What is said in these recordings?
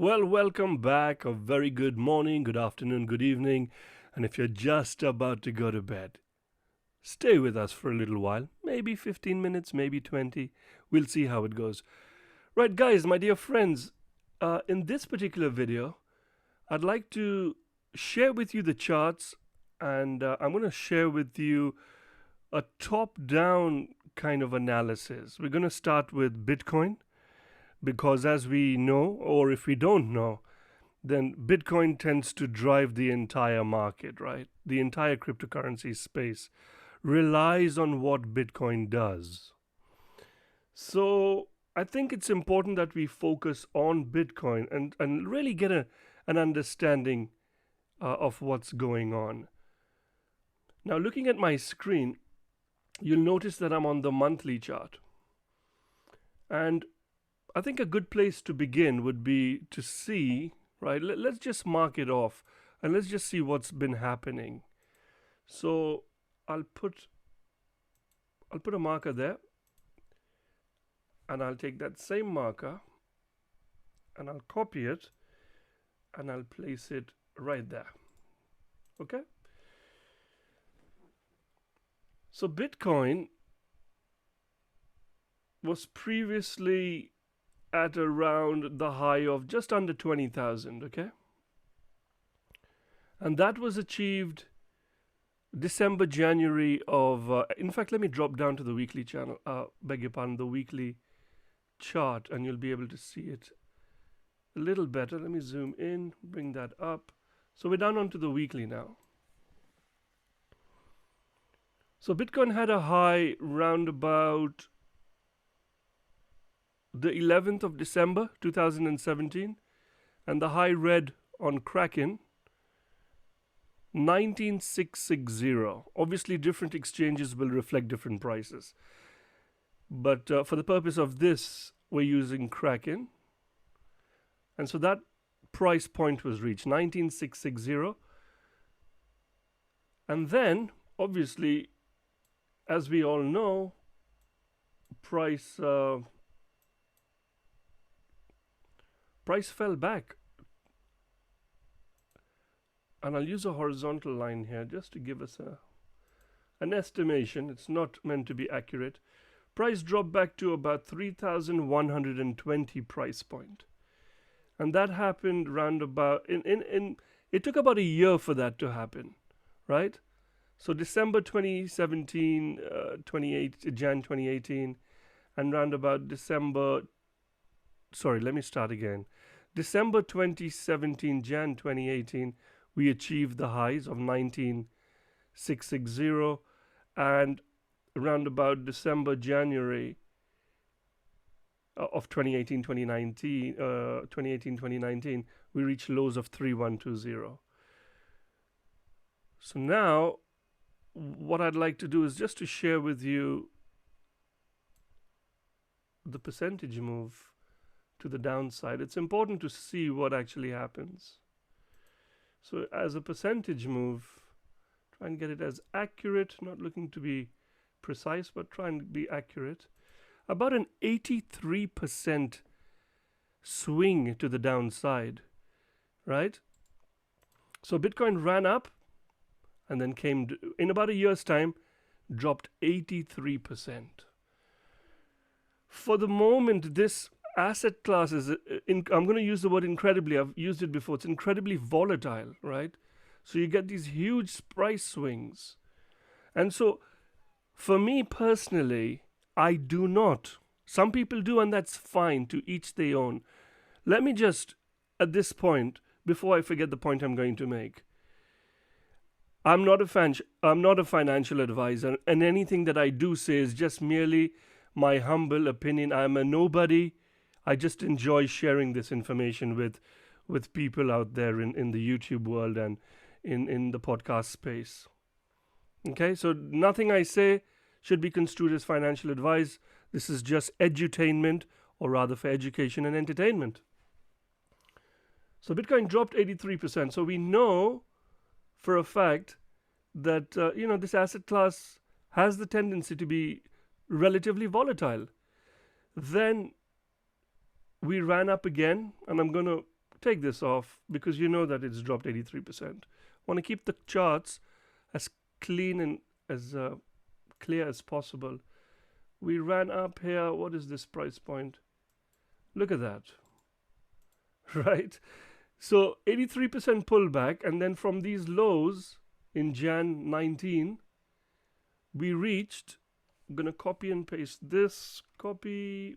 Well, welcome back. A very good morning, good afternoon, good evening. And if you're just about to go to bed, stay with us for a little while. Maybe 15 minutes, maybe 20. We'll see how it goes. Right, guys, my dear friends, in this particular video, I'd like to share with you the charts, and I'm going to share with you a top down kind of analysis. We're going to start with Bitcoin because, as we know, or if we don't know, then Bitcoin tends to drive the entire market, right? The entire cryptocurrency space relies on what Bitcoin does. So I think it's important that we focus on Bitcoin and really get an understanding of what's going on. Now, looking at my screen, you'll notice that I'm on the monthly chart. And I think a good place to begin would be to see, right? Let's just mark it off and let's just see what's been happening. So I'll put a marker there, and I'll take that same marker and I'll copy it and I'll place it right there. Okay? So Bitcoin was previously at around the high of just under 20,000, okay? And that was achieved December, January of, in fact, let me drop down to the weekly channel, beg your pardon, the weekly chart, and you'll be able to see it a little better. Let me zoom in, bring that up. So we're down onto the weekly now. So Bitcoin had a high round about the 11th of December 2017, and the high red on Kraken 19660. Obviously different exchanges will reflect different prices, but for the purpose of this we're using Kraken, and so that price point was reached 19660. And then obviously, as we all know, price fell back, and I'll use a horizontal line here just to give us an estimation. It's not meant to be accurate. Price dropped back to about 3,120 price point, and that happened round about in it took about a year for that to happen, right? So December 2017, 2018, and round about December December 2017, Jan 2018, we achieved the highs of 19660, and around about December, January of 2018, we reached lows of 3120. So now, what I'd like to do is just to share with you the percentage move to the downside. It's important to see what actually happens. So as a percentage move, try and get it as accurate, not looking to be precise, but try and be accurate. About an 83% swing to the downside, right? So Bitcoin ran up and then came, in about a year's time, dropped 83%. For the moment, this asset class is, I'm going to use the word incredibly, I've used it before, it's incredibly volatile, right? So you get these huge price swings. And so for me personally, I do not. Some people do, and that's fine, to each their own. Let me just, at this point, before I forget the point I'm going to make, I'm not a financial advisor, and anything that I do say is just merely my humble opinion. I'm a nobody. I just enjoy sharing this information with people out there in the YouTube world and in the podcast space. Okay, so nothing I say should be construed as financial advice. This is just edutainment, or rather for education and entertainment. So Bitcoin dropped 83%. So we know for a fact that this asset class has the tendency to be relatively volatile. Then we ran up again, and I'm going to take this off because you know that it's dropped 83%. Want to keep the charts as clean and as clear as possible. We ran up here. What is this price point? Look at that. Right? So 83% pullback, and then from these lows in Jan 19, we reached, I'm going to copy and paste this, copy,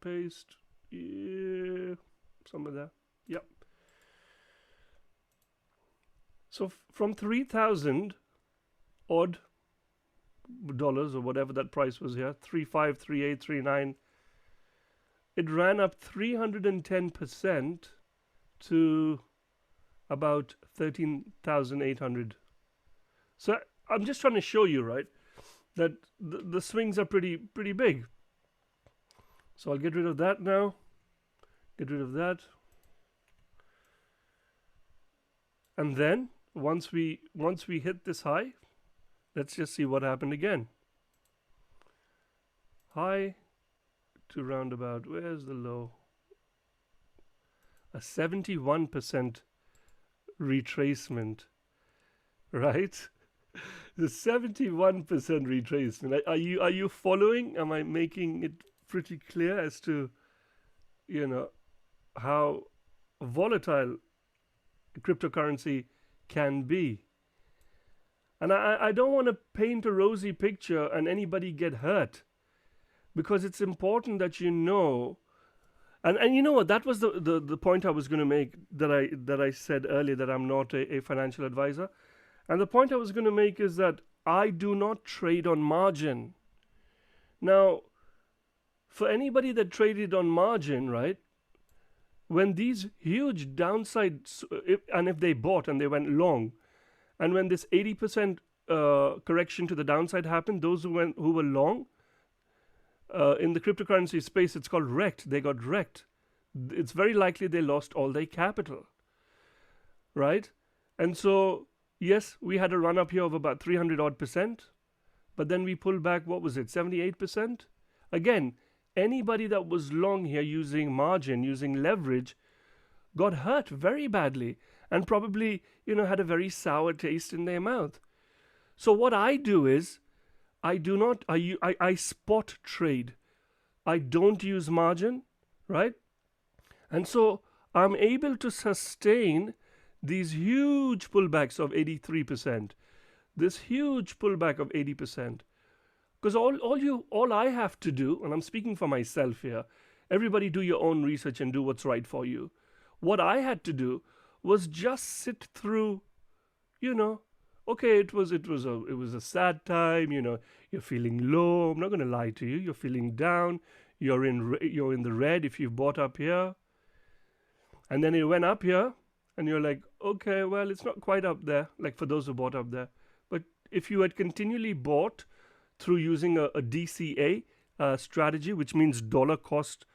paste, yeah, somewhere there. Yep. So from 3,000 odd dollars or whatever that price was here, 35, 38, 39, it ran up 310% to about 13,800. So I'm just trying to show you, right, that the swings are pretty big. So I'll get rid of that now. Get rid of that. And then once we hit this high, let's just see what happened again. High to roundabout. Where's the low? A 71% retracement, right? The 71% retracement. Are you following? Am I making it pretty clear as to, you know, how volatile cryptocurrency can be? And I don't want to paint a rosy picture and anybody get hurt, because it's important that you know. And you know what, that was the point I was going to make, that I said earlier, that I'm not a financial advisor. And the point I was going to make is that I do not trade on margin. Now, for anybody that traded on margin, right, when these huge downsides, if they bought and they went long, and when this 80% correction to the downside happened, those who were long, in the cryptocurrency space, it's called wrecked. They got wrecked. It's very likely they lost all their capital, right? And so, yes, we had a run up here of about 300 odd percent, but then we pulled back, what was it, 78%? Again, anybody that was long here using margin, using leverage, got hurt very badly and probably, had a very sour taste in their mouth. So what I do is, I spot trade. I don't use margin, right? And so I'm able to sustain these huge pullbacks of 83%, this huge pullback of 80%. Because all I have to do, and I'm speaking for myself here, everybody do your own research and do what's right for you. What I had to do was just sit through, okay, it was a sad time, you're feeling low. I'm not going to lie to you. You're feeling down. You're in the red if you've bought up here. And then it went up here, and you're like, okay, well, it's not quite up there, like for those who bought up there. But if you had continually bought through using a DCA strategy, which means dollar cost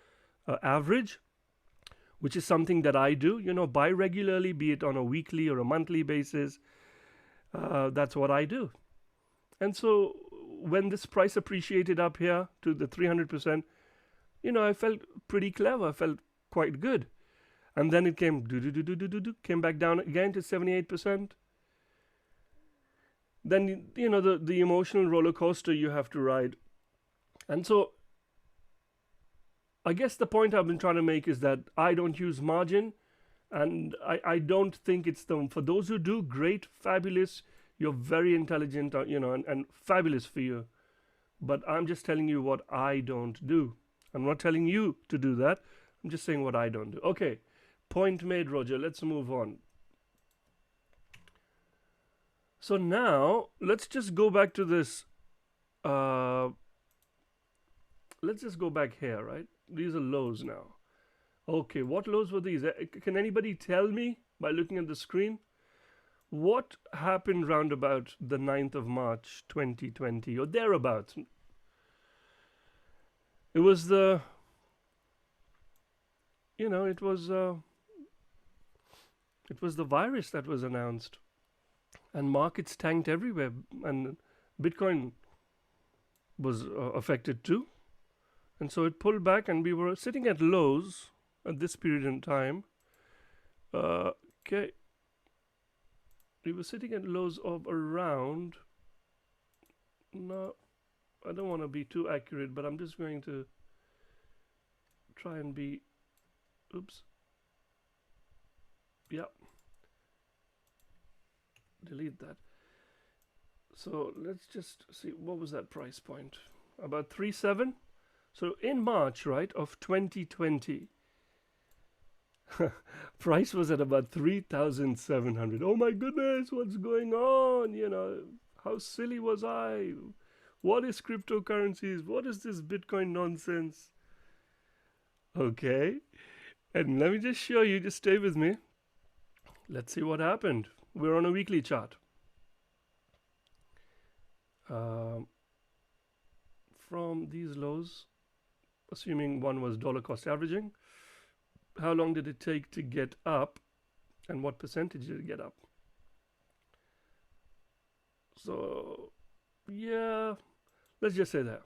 average, which is something that I do, buy regularly, be it on a weekly or a monthly basis. That's what I do. And so when this price appreciated up here to the 300%, I felt pretty clever. I felt quite good. And then it came came back down again to 78%. Then, the emotional roller coaster you have to ride. And so I guess the point I've been trying to make is that I don't use margin, and I don't think it's for those who do, great, fabulous, you're very intelligent, and fabulous for you. But I'm just telling you what I don't do. I'm not telling you to do that. I'm just saying what I don't do. Okay, point made, Roger. Let's move on. So now, let's just go back to this. Let's just go back here, right? These are lows now. Okay, what lows were these? Can anybody tell me by looking at the screen? What happened round about the 9th of March 2020 or thereabouts? It was it was the virus that was announced, and markets tanked everywhere, and Bitcoin was affected too. And so it pulled back, and we were sitting at lows at this period in time. Okay. We were sitting at lows of around. No, I don't want to be too accurate, but I'm just going to try and be. Oops. Yeah. Delete that. So let's just see, what was that price point? About 3.7. So in March, right, of 2020, price was at about 3,700. Oh my goodness, what's going on? How silly was I? What is cryptocurrencies? What is this Bitcoin nonsense? Okay. And let me just show you, just stay with me. Let's see what happened. We're on a weekly chart. From these lows, assuming one was dollar cost averaging, how long did it take to get up, and what percentage did it get up? So, yeah, let's just say that.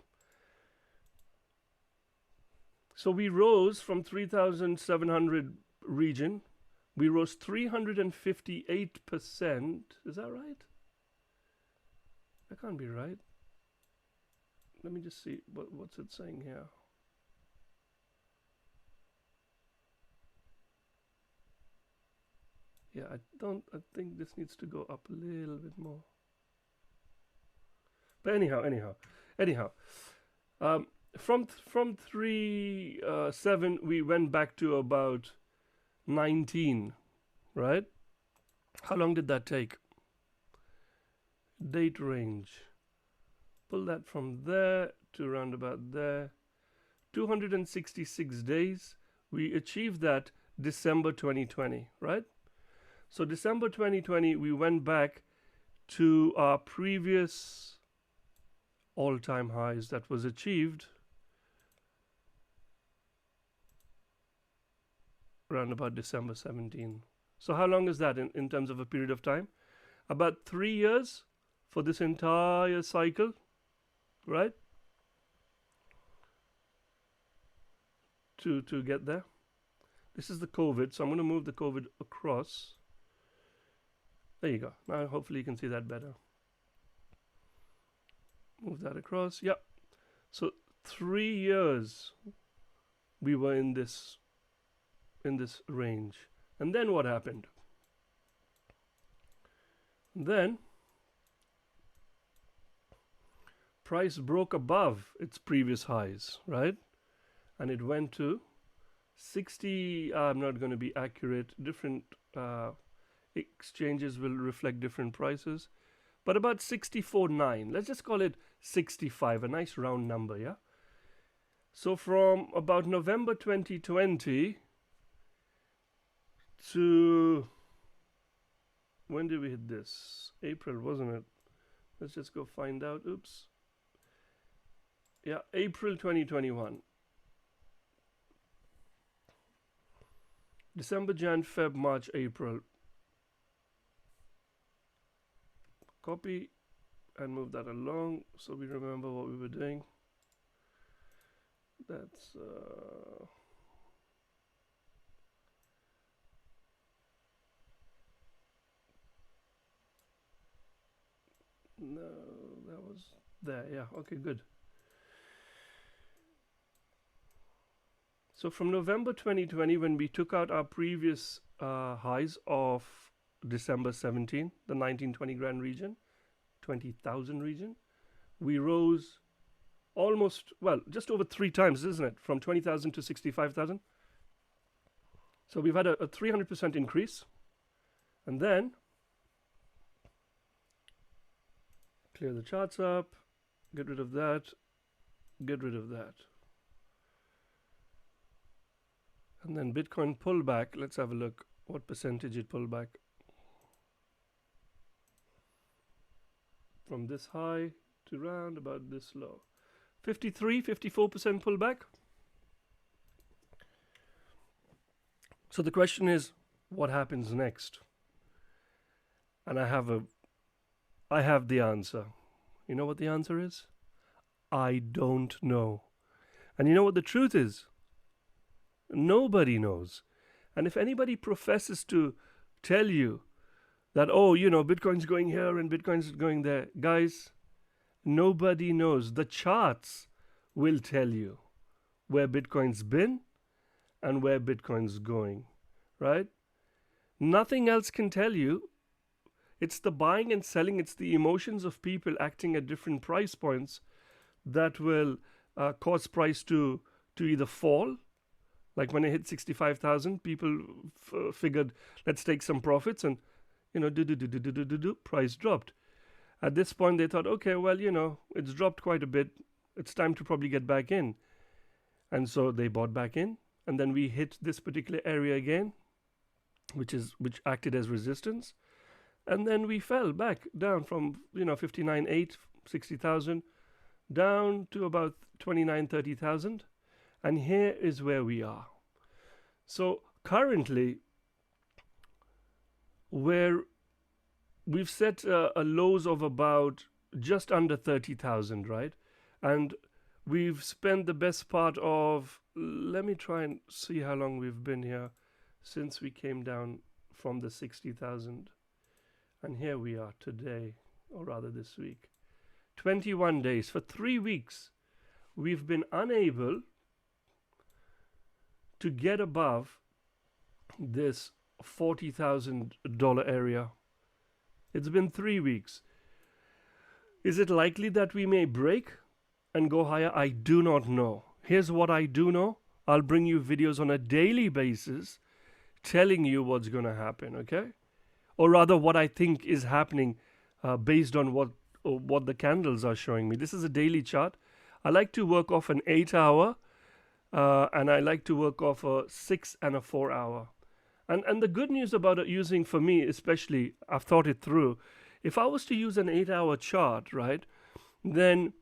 So we rose from 3,700 region. We rose 358%. Is that right? That can't be right. Let me just see what's it saying here. Yeah, I think this needs to go up a little bit more. But anyhow, from 3.7 we went back to about 19, right? How long did that take? Date range. Pull that from there to around about there. 266 days. We achieved that December 2020, right? So December 2020, we went back to our previous all-time highs that was achieved around about December 17. So how long is that in terms of a period of time? About 3 years for this entire cycle, right? To get there. This is the COVID, so I'm going to move the COVID across. There you go. Now hopefully you can see that better. Move that across. Yeah. So 3 years we were in this range. And then what happened? Then price broke above its previous highs, right? And it went to 60. I'm not going to be accurate. Different exchanges will reflect different prices. But about 64.9. Let's just call it 65. A nice round number, yeah? So from about November 2020 to... when did we hit this? April, wasn't it? Let's just go find out. Oops. Yeah, April 2021. December, Jan, Feb, March, April. Copy and move that along so we remember what we were doing. That's no, that was there. Yeah, okay, good. So from November 2020, when we took out our previous highs of December 17, the 19-20 grand region, 20,000 region, we rose almost, well, just over 3 times, isn't it? From 20,000 to 65,000. So we've had a 300% increase. And then clear the charts up, get rid of that, get rid of that. And then Bitcoin pullback. Let's have a look what percentage it pulled back. From this high to round about this low. 53, 54% pullback. So the question is, what happens next? And I have the answer. You know what the answer is? I don't know. And you know what the truth is? Nobody knows. And if anybody professes to tell you that, oh, Bitcoin's going here and Bitcoin's going there, guys, nobody knows. The charts will tell you where Bitcoin's been and where Bitcoin's going, right? Nothing else can tell you. It's the buying and selling, it's the emotions of people acting at different price points that will cause price to either fall. Like when it hit 65,000, people figured, let's take some profits, and price dropped. At this point, they thought, okay, well, it's dropped quite a bit. It's time to probably get back in. And so they bought back in, and then we hit this particular area again, which acted as resistance. And then we fell back down from 59.8, 60,000 down to about 29, 30,000. And here is where we are. So currently, where we've set a lows of about just under 30,000, right? And we've spent the best part of, let me try and see how long we've been here since we came down from the 60,000. And here we are today, or rather this week. 21 days. For 3 weeks, we've been unable to get above this $40,000 area. It's been 3 weeks. Is it likely that we may break and go higher? I do not know. Here's what I do know. I'll bring you videos on a daily basis telling you what's going to happen, okay? Or rather what I think is happening based on what the candles are showing me. This is a daily chart. I like to work off an 8-hour and I like to work off a 6 and a 4-hour. And the good news about it using, for me especially, I've thought it through. If I was to use an 8-hour chart, right, then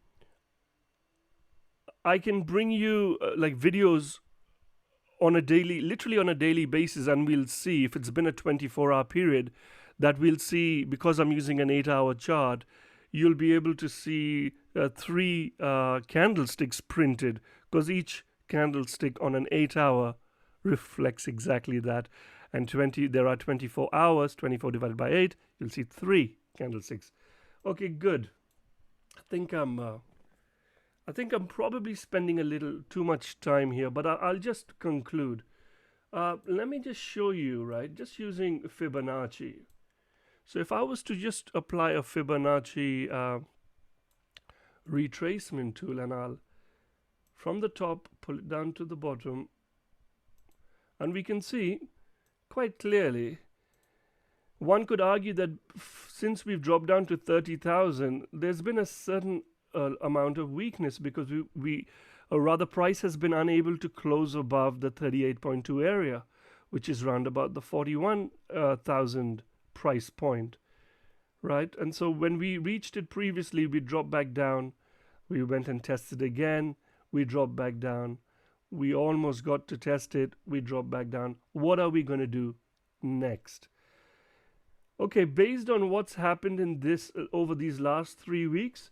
I can bring you like videos on a daily, literally on a daily basis, and we'll see if it's been a 24-hour period, that we'll see, because I'm using an 8-hour chart, you'll be able to see 3 candlesticks printed, because each candlestick on an 8-hour reflects exactly that. And there are 24 hours, 24 divided by 8, you'll see 3 candlesticks. Okay, good. I think I'm probably spending a little too much time here, but I'll just conclude. Let me just show you, right, just using Fibonacci. So if I was to just apply a Fibonacci retracement tool, and I'll, from the top, pull it down to the bottom, and we can see quite clearly, one could argue that since we've dropped down to 30,000, there's been a certain amount of weakness, because price has been unable to close above the 38.2 area, which is round about the 41,000 price point, right? And so when we reached it previously, we dropped back down, we went and tested again, we dropped back down, we almost got to test it, we dropped back down. What are we going to do next? Okay, based on what's happened in this over these last 3 weeks,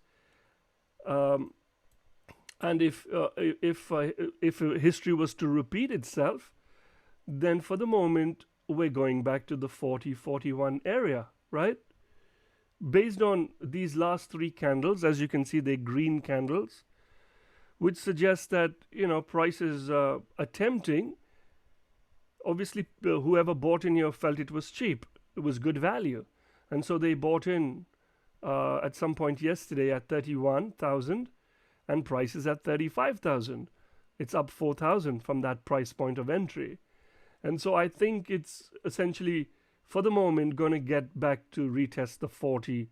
and if history was to repeat itself, then for the moment we're going back to the 40-41 area, right? Based on these last 3 candles, as you can see, they're green candles, which suggests that price is attempting. Obviously, whoever bought in here felt it was cheap, it was good value, and so they bought in at some point yesterday at 31,000, and price is at 35,000. It's up 4,000 from that price point of entry. And so I think it's essentially, for the moment, going to get back to retest the 40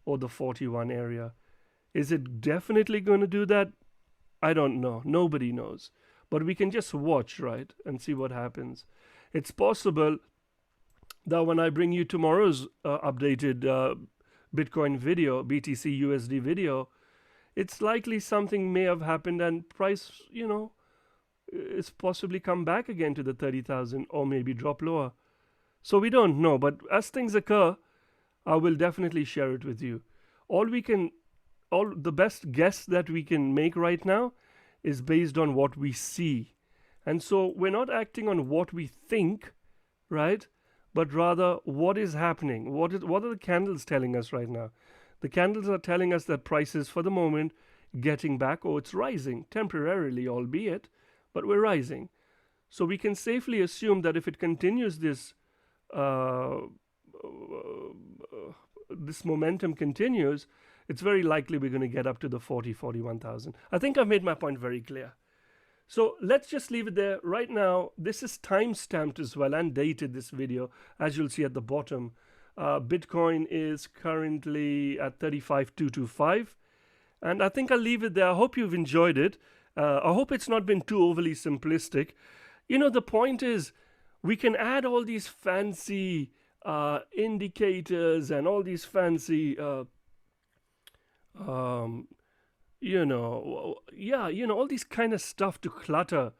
or the 41 area. Is it definitely going to do that? I don't know. Nobody knows. But we can just watch, right, and see what happens. It's possible that when I bring you tomorrow's updated Bitcoin video, BTC USD video, it's likely something may have happened and price, is possibly come back again to the 30,000 or maybe drop lower. So we don't know, but as things occur, I will definitely share it with you. The best guess that we can make right now is based on what we see. And so we're not acting on what we think, right? But rather what is happening. What are the candles telling us right now? The candles are telling us that prices for the moment getting back, or it's rising temporarily, albeit, but we're rising. So we can safely assume that if it continues uh, this momentum continues, it's very likely we're going to get up to the 41,000. I think I've made my point very clear. So let's just leave it there. Right now, this is time stamped as well and dated, this video, as you'll see at the bottom. Bitcoin is currently at 35,225. And I think I'll leave it there. I hope you've enjoyed it. I hope it's not been too overly simplistic. You know, the point is we can add all these fancy indicators and all these fancy um, all these kind of stuff to clutter.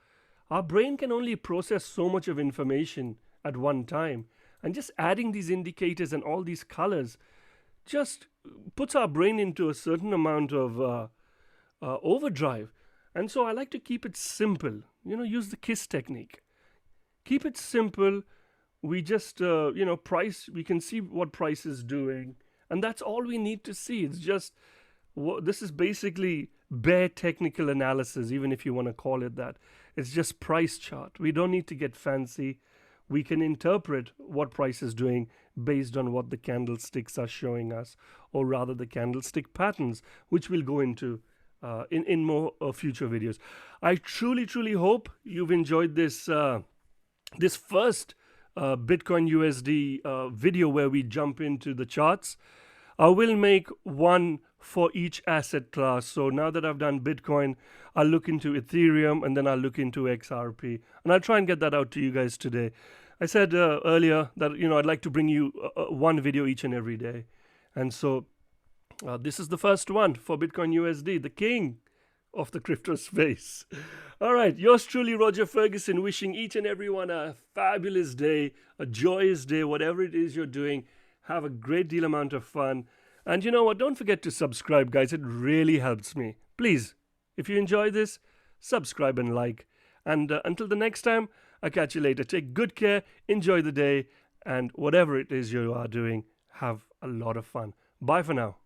Our brain can only process so much of information at one time. And just adding these indicators and all these colors just puts our brain into a certain amount of overdrive. And so I like to keep it simple, use the KISS technique. Keep it simple. We just, price, we can see what price is doing. And that's all we need to see. It's just, this is basically bare technical analysis, even if you want to call it that. It's just price chart. We don't need to get fancy. We can interpret what price is doing based on what the candlesticks are showing us, or rather the candlestick patterns, which we'll go into in more future videos. I truly hope you've enjoyed this this first Bitcoin USD video where we jump into the charts. I will make one for each asset class. So now that I've done Bitcoin, I'll look into Ethereum, and then I'll look into XRP, and I'll try and get that out to you guys today. I said earlier that I'd like to bring you one video each and every day, and so this is the first one for Bitcoin USD, the king of the crypto space. All right, yours truly, Roger Ferguson, wishing each and everyone a fabulous day, a joyous day, whatever it is you're doing. Have a great deal amount of fun. And you know what? Don't forget to subscribe, guys. It really helps me. Please, if you enjoy this, subscribe and like. And until the next time, I'll catch you later. Take good care, enjoy the day, and whatever it is you are doing, have a lot of fun. Bye for now.